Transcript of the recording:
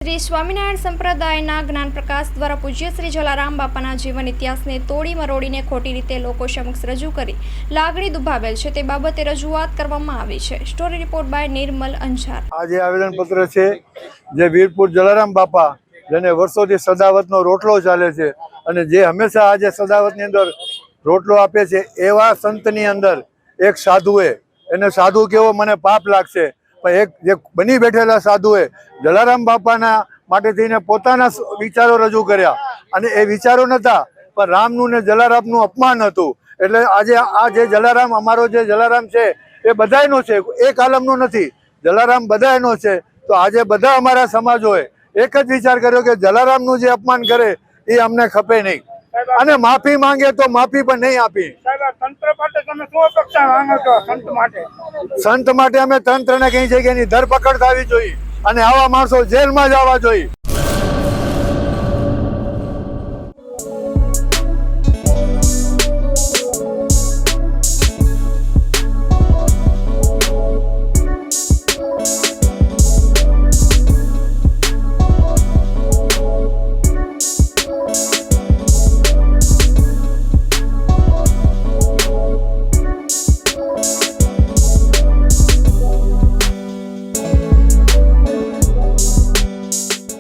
શ્રી સ્વામિનારાયણ સંપ્રદાયના જ્ઞાન પ્રકાશ દ્વારા પૂજ્ય શ્રી જલારામ બાપાના જીવન ઇતિહાસને તોડી મરોડીને ખોટી રીતે લોકો સમક્ષ રજૂ કરી લાગણી દુભાવેલ છે તે બાબતે રજૂઆત કરવામાં આવી છે। સ્ટોરી રિપોર્ટ બાય નિર્મલ અંજાર। આજે આવેદનપત્ર છે જે વીરપુર જલારામ બાપા જેને વર્ષોથી સદાવતનો રોટલો ચાલે છે અને જે હંમેશા આજે સદાવતની અંદર રોટલો આપે છે એવા સંતની અંદર એક સાધુએ એને સાધુ કેવો મને પાપ લાગશે પણ એક જે બની બેઠેલા સાધુએ જલારામ બાપાના માટે થઈને પોતાના વિચારો રજૂ કર્યા અને એ વિચારો નહોતા પણ રામનું ને જલારામનું અપમાન હતું। એટલે આજે આ જે જલારામ અમારો જે જલારામ છે એ બધાયનો છે, એક આલમનો નથી, જલારામ બધાયનો છે। તો આજે બધા અમારા સમાજોએ એક જ વિચાર કર્યો કે જલારામનું જે અપમાન કરે એ અમને ખપે નહીં અને માફી માંગે તો માફી પણ નહીં આપી। સંત માટે અમે તંત્રને કહી છે કે એની ધરપકડ થવી જોઈએ અને આવા માણસો જેલમાં જવા જોઈએ।